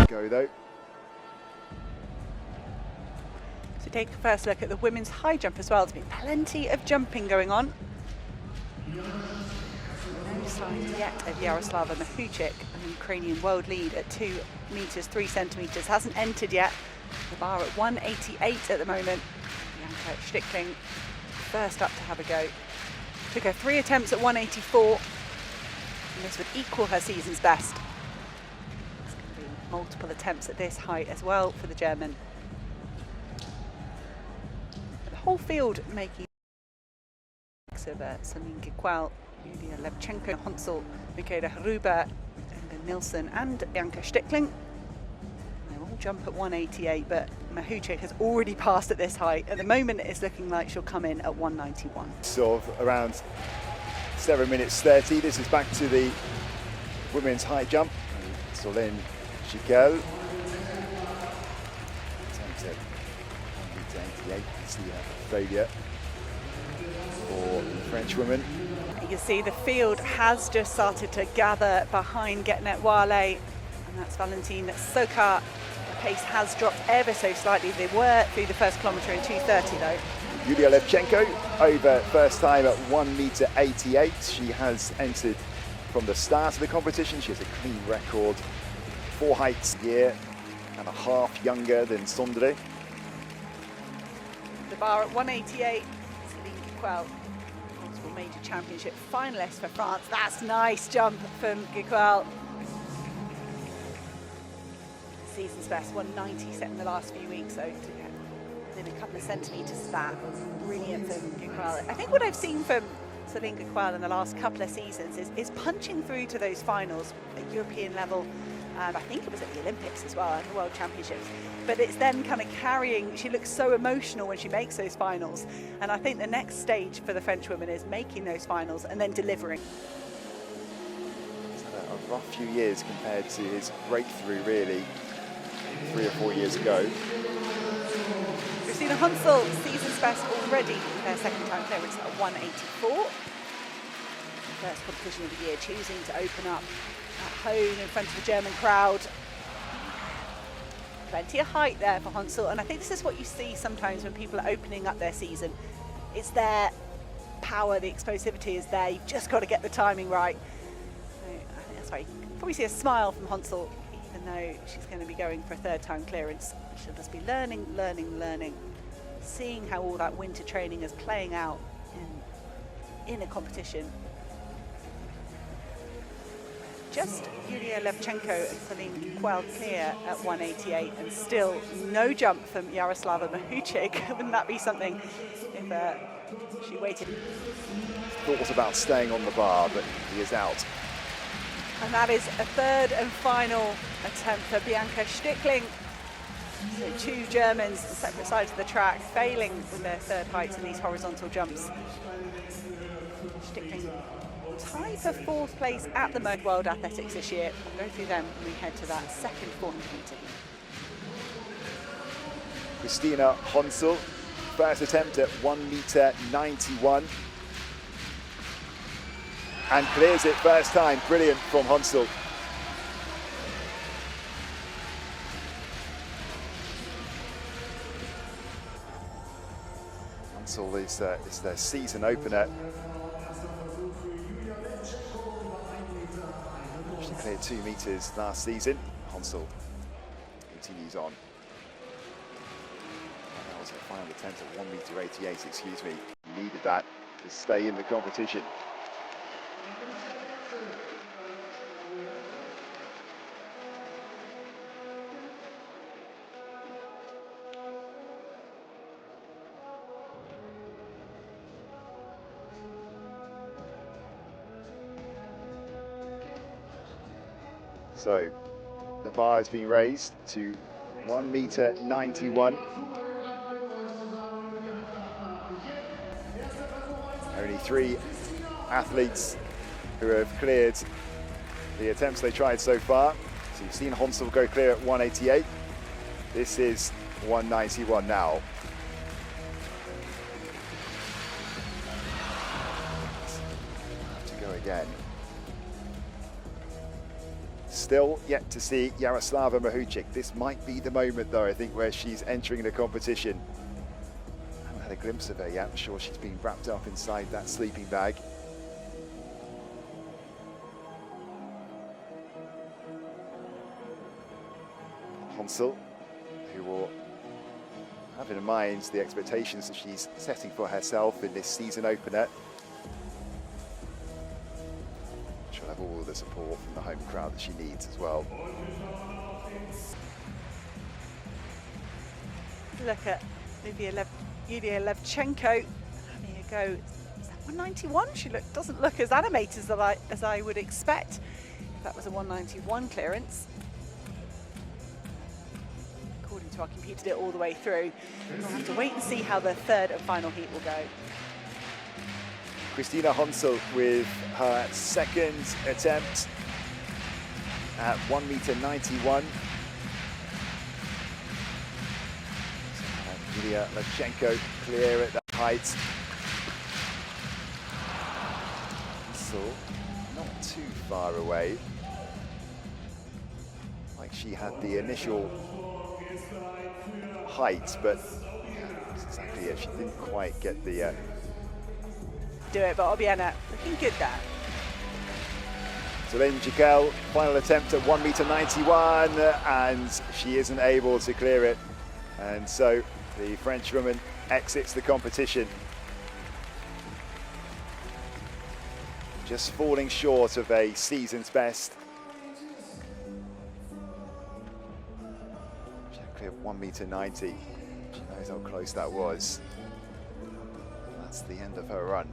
Go though. So take a first look at the women's high jump as well. There's been plenty of jumping going on. No signs yet of Yaroslava Mahuchikh, an Ukrainian world lead at 2 meters 3 centimeters. Hasn't entered yet. The bar at 188 at the moment. Bianca Stichling first up to have a go. Took her 3 attempts at 184. And this would equal her season's best. There's going to be multiple attempts at this height as well for the German. The whole field making of Solène Gicquel, Yuliya Levchenko, Honsel, Michaela, Hrubá, Nilsson and Bianca Stichling. They all jump at 188, but Mahuchikh has already passed at this height. At the moment it's looking like she'll come in at 191. Sort of around 7 minutes 30. This is back to the women's high jump. Solène Gicquel. Attempted 188. You see her failure for the French woman. You can see the field has just started to gather behind Getnet Wale, and that's Valentine Sokar. The pace has dropped ever so slightly. They were through the first kilometre in 2:30 though. Yuliya Levchenko over first time at 1.88 meters. She has entered from the start of the competition. She has a clean record, 4 heights a year and a half younger than Sondre. The bar at 188, Solène Gicquel, multiple major championship finalist for France. That's a nice jump from Gicquel. Season's best, 190 set in the last few weeks, so within a couple of centimetres of that. Brilliant from Gicquel. I think what I've seen from Solène Gicquel in the last couple of seasons is punching through to those finals at European level. I think it was at the Olympics as well, and the World Championships. But it's then kind of carrying, she looks so emotional when she makes those finals. And I think the next stage for the French women is making those finals and then delivering. He's had a rough few years compared to his breakthrough, really, 3 or 4 years ago. Christina Honsel, season's best already, her second time clearance at 184. First competition of the year, choosing to open up at home in front of a German crowd. Plenty of height there for Honsel, and I think this is what you see sometimes when people are opening up their season. It's their power, the explosivity is there, you've just got to get the timing right. So I think that's why you can probably see a smile from Honsel, even though she's going to be going for a 3rd time clearance. She'll just be learning, seeing how all that winter training is playing out in a competition. Just Yuliya Levchenko and Solène Gicquel clear at 188, and still no jump from Yaroslava Mahuchikh. Wouldn't that be something if she waited? Thought about staying on the bar, but he is out. And that is a 3rd and final attempt for Bianca Stichling. So 2 Germans on separate sides of the track, failing with their 3rd heights in these horizontal jumps. Stichling tied for 4th place at the World Athletics this year. We'll go through them when we head to that 2nd 400 meter. Christina Honsel, first attempt at 1.91 meters. And clears it first time. Brilliant from Honsel. Honsel is their season opener. She cleared 2 meters last season. Honsel continues on. That was her final attempt at 1.88 meters, excuse me. Needed that to stay in the competition. So the bar has been raised to 1.91 meters. Only 3 athletes who have cleared the attempts they tried so far. So you've seen Honsel go clear at 1.88. This is 1.91 now. Have to go again. Still yet to see Yaroslava Mahuchikh. This might be the moment, though, I think, where she's entering the competition. I haven't had a glimpse of her yet. I'm sure she's been wrapped up inside that sleeping bag. Honsel, who will have in mind the expectations that she's setting for herself in this season opener. She'll have all the support from the home crowd that she needs as well. Look at Yuliya Levchenko having a go. Is that 191? She doesn't look as animated as I would expect. If that was a 191 clearance. According to our computer, did it all the way through. We'll have to wait and see how the third and final heat will go. Christina Honsel with her second attempt at 1m91. Yuliya Levchenko clear at that height. Honsel not too far away. Like she had the initial height, but that's exactly it. She didn't quite get the do it, but Bianca looking good there. Solène Gicquel, final attempt at 1m91, and she isn't able to clear it. And so the French woman exits the competition. Just falling short of a season's best. She cleared 1m90. She knows how close that was. That's the end of her run.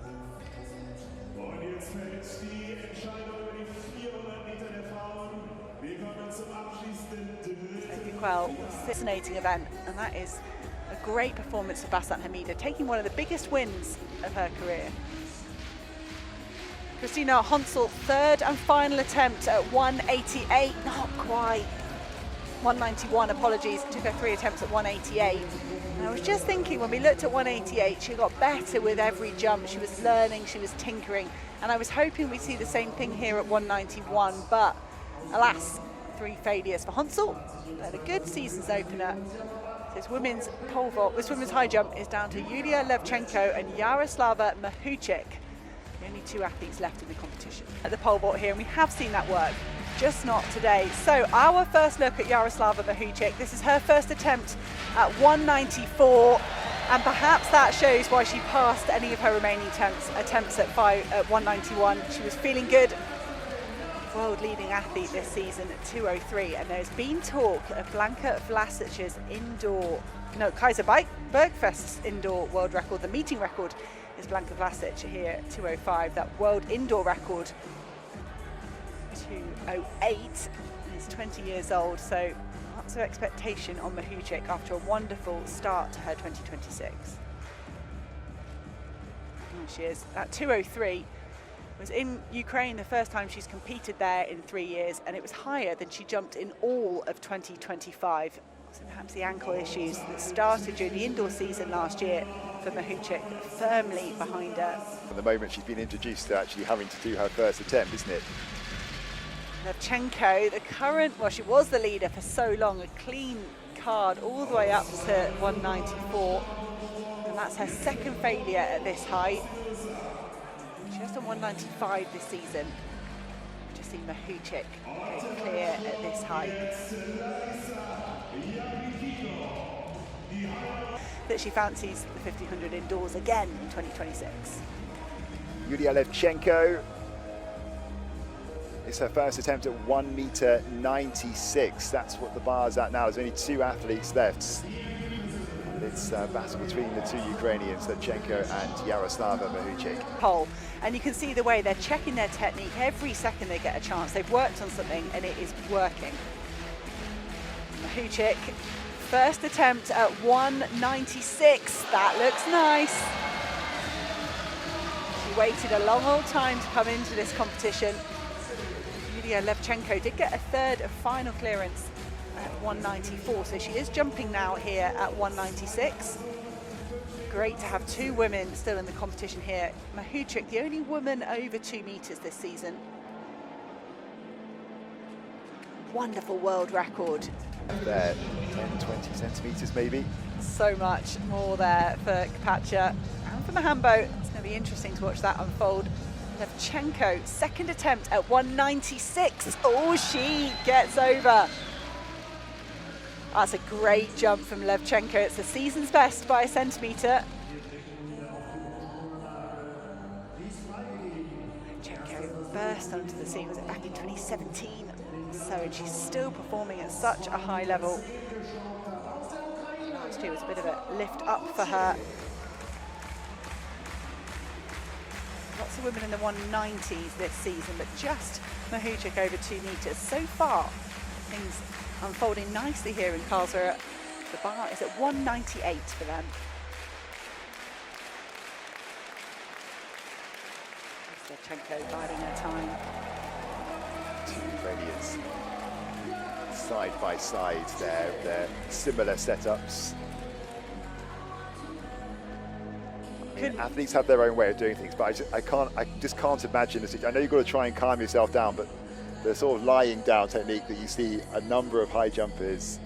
Gicquel, fascinating event, and that is a great performance for Bassat Hamida, taking one of the biggest wins of her career. Christina Honsel, third and final attempt at 188, not quite. 191, apologies, took her 3 attempts at 188. And I was just thinking, when we looked at 188, she got better with every jump. She was learning, she was tinkering, and I was hoping we'd see the same thing here at 191, but alas, 3 failures for Honsel. Had a good season's opener. This women's pole vault, this women's high jump is down to Yuliya Levchenko and Yaroslava Mahuchikh. The only 2 athletes left in the competition at the pole vault here, and we have seen that work, just not today. So our first look at Yaroslava Mahuchikh. This is her first attempt at 194, and perhaps that shows why she passed any of her remaining attempts at 191. She was feeling good. World leading athlete this season at 203, and there's been talk of Blanka Vlasic's Kaiser Bergfest's indoor world record. The meeting record is Blanka Vlasic here at 205. That world indoor record 208, and is 20 years old, so lots of expectation on Mahuchikh after a wonderful start to her 2026. There she is at 203. Was in Ukraine the first time she's competed there in 3 years, and it was higher than she jumped in all of 2025. So perhaps the ankle issues that started during the indoor season last year for Mahuchikh firmly behind her. From the moment she's been introduced to actually having to do her first attempt, isn't it? Levchenko, the current, well, she was the leader for so long, a clean card all the way up to 194, and that's her second failure at this height. She has done 195 this season. Just seen Mahuchikh go clear at this height. That she fancies the 1500 indoors again in 2026. Yuliya Levchenko. It's her first attempt at 1m96. That's what the bar's at now. There's only 2 athletes left. It's a battle between the 2 Ukrainians, Levchenko and Yaroslava Mahuchikh. Pole, and you can see the way they're checking their technique every second they get a chance. They've worked on something and it is working. Mahuchikh, first attempt at 196. That looks nice. She waited a long old time to come into this competition. Yuliya Levchenko did get a third and final clearance at 194, so she is jumping now here at 196. Great to have 2 women still in the competition here. Mahuchikh, the only woman over 2 meters this season. wonderful world record. There, 10, 20 centimetres maybe. So much more there for Kapacha and for Mahambo. It's going to be interesting to watch that unfold. Levchenko, second attempt at 196. Oh, she gets over. That's a great jump from Levchenko. It's the season's best by a centimetre. Levchenko burst onto the scene, was it back in 2017? So, and she's still performing at such a high level. Last year was a bit of a lift up for her. Lots of women in the 190s this season, but just Mahuchikh over 2 metres. So far, things unfolding nicely here in Karlsruhe. The bar is at 198 for them. Levchenko biding her time. Two Ukrainians side by side there, they're similar setups. Athletes have their own way of doing things, but I just can't imagine this. I know you've got to try and calm yourself down, but the sort of lying down technique that you see a number of high jumpers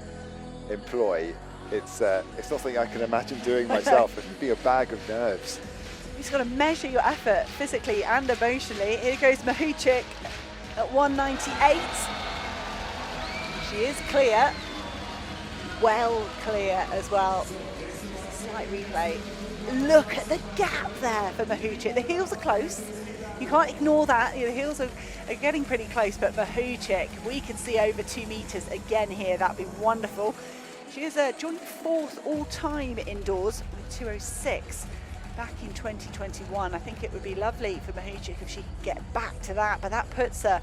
employ, it's not something I can imagine doing myself. It would be a bag of nerves. You've just got to measure your effort physically and emotionally. Here goes Mahuchikh at 198. She is clear, well clear as well. Slight replay. Look at the gap there for Mahuchikh. The heels are close. You can't ignore that. The heels are getting pretty close, but Mahuchikh, we can see over 2 metres again here. That'd be wonderful. She is a joint 4th all-time indoors with 206 back in 2021. I think it would be lovely for Mahuchikh if she could get back to that, but that puts her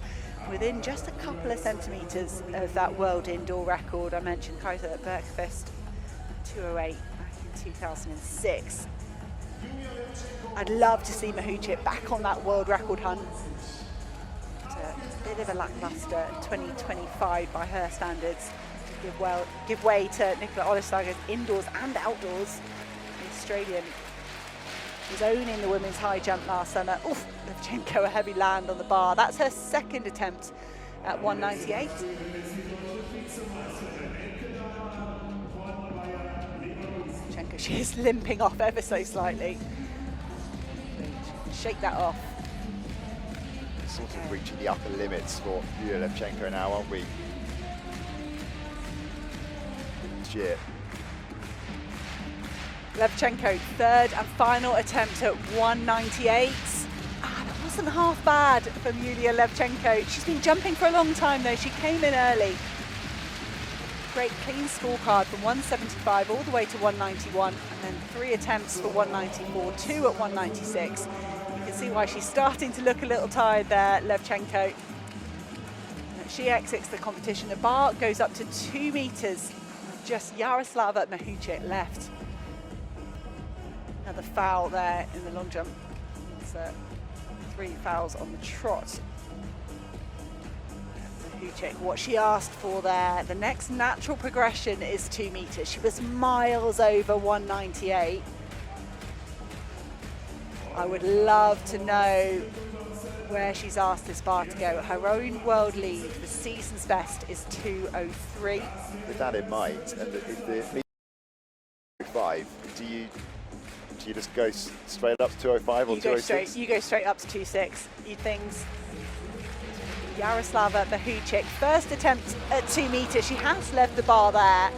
within just a couple of centimetres of that world indoor record I mentioned, Kaiser Bergfest 208 back in 2006. I'd love to see Mahuchikh back on that world record hunt. A bit of a lackluster 2025 by her standards. To give way to Nicola Olistaga's indoors and outdoors. The Australian was owning the women's high jump last summer. Oof, Levchenko a heavy land on the bar. That's her second attempt at 198. Levchenko, she is limping off ever so slightly. Shake that off. Sort of reaching the upper limits for Yuliya Levchenko now, aren't we? Year. Levchenko, third and final attempt at 198. That wasn't half bad from Yuliya Levchenko. She's been jumping for a long time though. She came in early. Great clean scorecard from 175 all the way to 191, and then 3 attempts for 194, 2 at 196. You can see why she's starting to look a little tired there, Levchenko. She exits the competition. The bar goes up to 2 metres. Just Yaroslava Mahuchikh left. Another foul there in the long jump. It's 3 fouls on the trot. Mahuchikh, what she asked for there, the next natural progression is 2 metres. She was miles over 198. I would love to know where she's asked this bar to go. Her own world lead, the season's best, is 203. With that in mind, and the 5, do you just go straight up to 205 or 206? You go straight up to 26. You things. Yaroslava Mahuchikh, first attempt at 2 metres. She has left the bar there.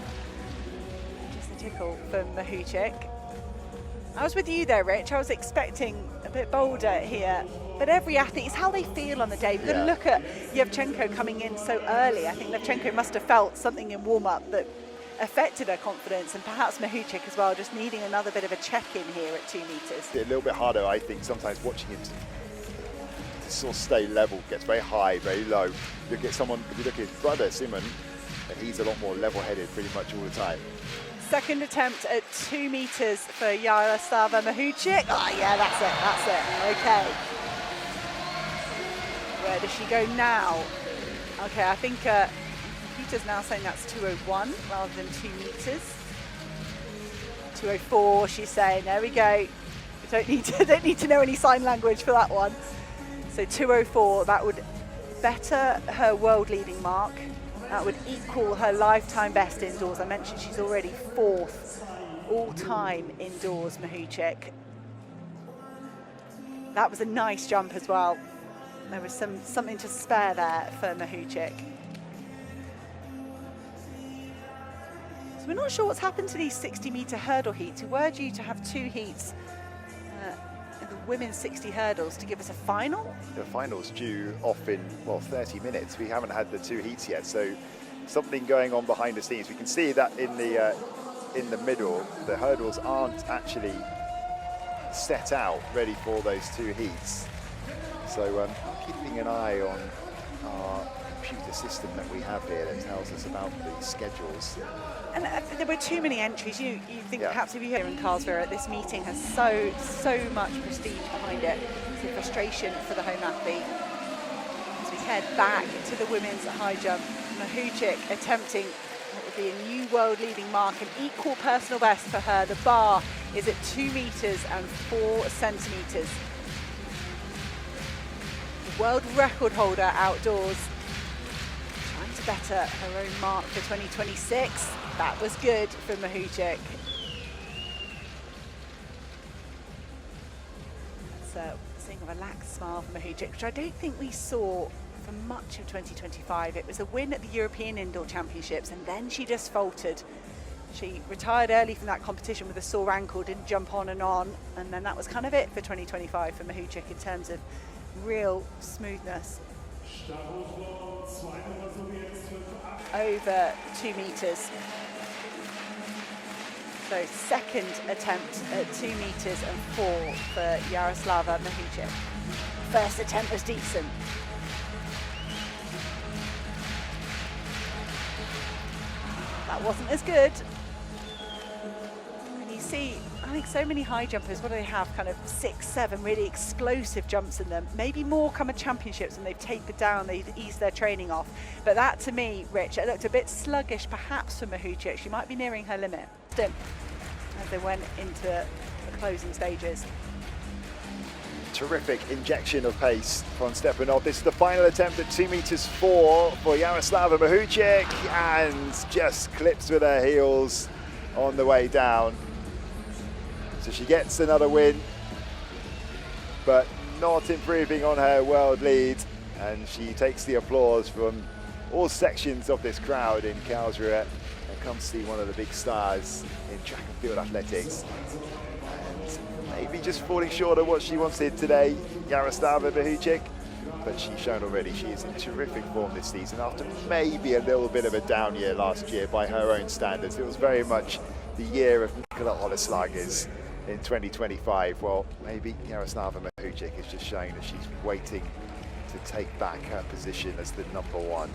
Just a tickle from Mahuchikh. I was with you there, Rich. I was expecting a bit bolder here. But every athlete, it's how they feel on the day. We're going to look at Levchenko coming in so early. I think Levchenko must have felt something in warm-up that affected her confidence, and perhaps Mahuchikh as well, just needing another bit of a check-in here at 2 metres. A little bit harder, I think, sometimes watching him to sort of stay level, gets very high, very low. Look at someone, if you look at his brother, Simon, and he's a lot more level-headed pretty much all the time. Second attempt at 2 metres for Yaroslava Mahuchikh. Oh yeah, that's it, okay. Where does she go now? Okay, I think the computer's now saying that's 201 rather than 2 metres. 204, she's saying, there we go. Don't need to know any sign language for that one. So 204, that would better her world leading mark. That would equal her lifetime best indoors. I mentioned she's already 4th all-time indoors, Mahuchikh. That was a nice jump as well. There was something to spare there for Mahuchikh. So we're not sure what's happened to these 60-metre hurdle heats. We were due to have 2 heats in the women's 60 hurdles to give us a final. The final's due off in, well, 30 minutes. We haven't had the 2 heats yet, so something going on behind the scenes. We can see that in the middle, the hurdles aren't actually set out ready for those 2 heats. So keeping an eye on our computer system that we have here that tells us about the schedules. And there were too many entries. You think perhaps if you're here in Karlsruhe, this meeting has so much prestige behind it. It's a frustration for the home athlete. As we head back to the women's high jump, Mahuchikh attempting what would be a new world leading mark, an equal personal best for her. The bar is at 2 meters and 4 centimeters. The world record holder outdoors, trying to better her own mark for 2026. That was good for Mahuchikh. So seeing a relaxed smile from Mahuchikh, which I don't think we saw for much of 2025. It was a win at the European Indoor Championships, and then she just faltered. She retired early from that competition with a sore ankle, didn't jump on, and then that was kind of it for 2025 for Mahuchikh in terms of real smoothness. Over 2 meters. So second attempt at 2 meters and 4 for Yaroslava Mahuchikh. First attempt was decent. That wasn't as good. And you see, I think so many high jumpers, what do they have? Kind of 6, 7 really explosive jumps in them. Maybe more come at championships and they've tapered down, they've eased their training off. But that to me, Rich, it looked a bit sluggish perhaps for Mahuchikh. She might be nearing her limit as they went into the closing stages. Terrific injection of pace from Stepanov. This is the final attempt at 2 meters 4 for Yaroslava Mahuchikh, and just clips with her heels on the way down. So she gets another win, but not improving on her world lead, and she takes the applause from all sections of this crowd in Karlsruhe and comes to see one of the big stars in track and field athletics. And maybe just falling short of what she wanted today, Yaroslava Mahuchikh, but she's shown already she is in terrific form this season after maybe a little bit of a down year last year by her own standards. It was very much the year of Michaela in 2025. Well, maybe Yaroslava Mahuchikh is just showing that she's waiting to take back her position as the #1.